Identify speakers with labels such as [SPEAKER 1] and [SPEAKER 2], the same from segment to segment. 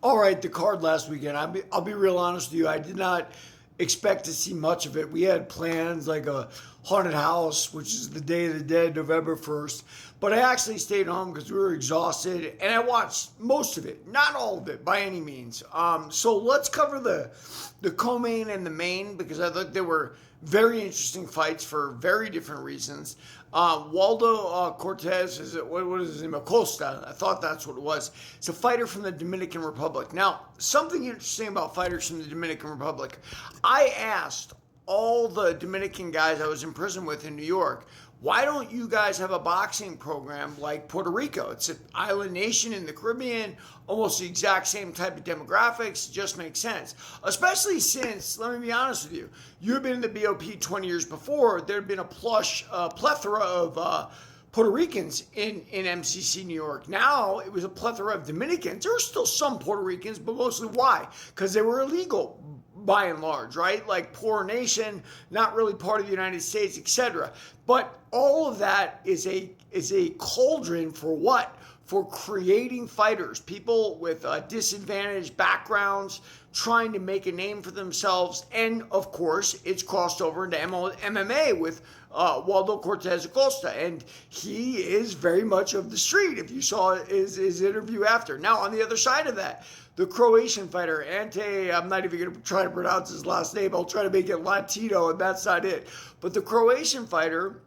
[SPEAKER 1] All right, the card last weekend. I'll be real honest with you. I did not expect to see much of it. We had plans like a haunted house, which is the Day of the Dead, November 1st. But I actually stayed home because we were exhausted, and I watched most of it, not all of it by any means. So let's cover the co-main and the main because I thought they were very interesting fights for very different reasons. Waldo Cortez, what is his name? Acosta. I thought that's what it was. It's a fighter from the Dominican Republic. Now, something interesting about fighters from the Dominican Republic. I asked all the Dominican guys I was in prison with in New York, why don't you guys have a boxing program like Puerto Rico? It's an island nation in the Caribbean, almost the exact same type of demographics. It just makes sense. Especially since, let me be honest with you, you've been in the BOP 20 years before. There had been a plethora of Puerto Ricans in MCC New York. Now it was a plethora of Dominicans. There were still some Puerto Ricans, but mostly why? Because they were illegal by and large, right? Like poor nation, not really part of the United States, etc. But all of that is a cauldron for what? For creating fighters, people with disadvantaged backgrounds, trying to make a name for themselves. And of course, it's crossed over into MMA with Waldo Cortez Acosta. And he is very much of the street, if you saw his interview after. Now, on the other side of that, the Croatian fighter, Ante, I'm not even going to try to pronounce his last name. I'll try to make it Latino, and that's not it. But the Croatian fighter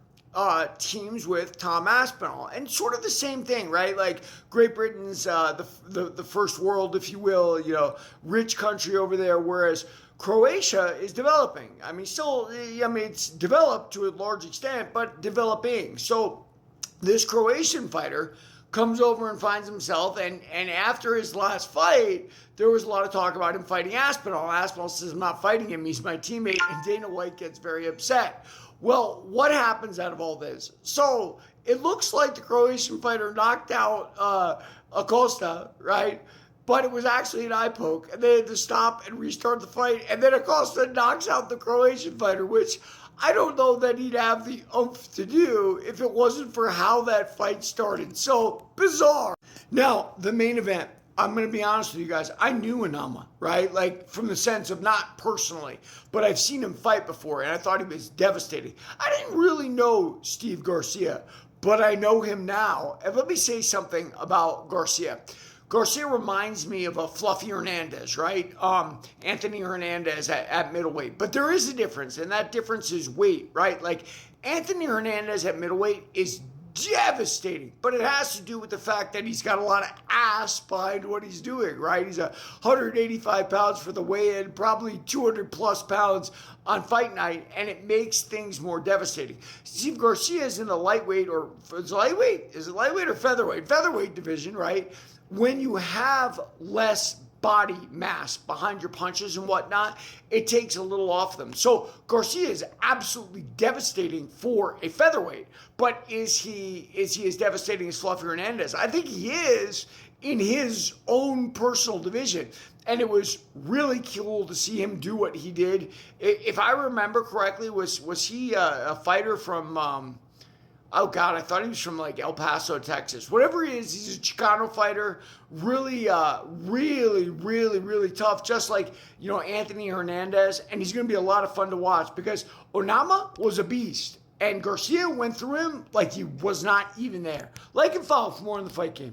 [SPEAKER 1] teams with Tom Aspinall, and sort of the same thing, right? Like Great Britain's the first world, if you will, rich country over there, whereas Croatia is developing. I mean, it's developed to a large extent, but developing. So this Croatian fighter comes over and finds himself, and after his last fight, there was a lot of talk about him fighting Aspinall. Aspinall says, I'm not fighting him, he's my teammate, and Dana White gets very upset. Well, what happens out of all this? So it looks like the Croatian fighter knocked out Acosta, right? But it was actually an eye poke, and they had to stop and restart the fight, and then Acosta knocks out the Croatian fighter, which I don't know that he'd have the oomph to do if it wasn't for how that fight started. So bizarre. Now, the main event. I'm going to be honest with you guys. I knew Inama, right? Like from the sense of not personally, but I've seen him fight before, and I thought he was devastating. I didn't really know Steve Garcia, but I know him now. And let me say something about Garcia. Garcia reminds me of a Fluffy Hernandez, right? Anthony Hernandez at middleweight. But there is a difference, and that difference is weight, right? Like Anthony Hernandez at middleweight is devastating, but it has to do with the fact that he's got a lot of ass behind what he's doing, right? He's 185 pounds for the weigh-in, probably 200 plus pounds on fight night, and it makes things more devastating. Steve Garcia is in the lightweight, is it lightweight or featherweight? Featherweight division, right? When you have less body mass behind your punches and whatnot, it takes a little off them. So Garcia is absolutely devastating for a featherweight, but is he as devastating as Fluffy Hernandez? I think he is in his own personal division. And it was really cool to see him do what he did. If I remember correctly, was he a fighter from oh God, I thought he was from like El Paso, Texas. Whatever he is, he's a Chicano fighter. Really, really tough. Just like, Anthony Hernandez. And he's going to be a lot of fun to watch because Onama was a beast. And Garcia went through him like he was not even there. Like and follow for more in the fight game.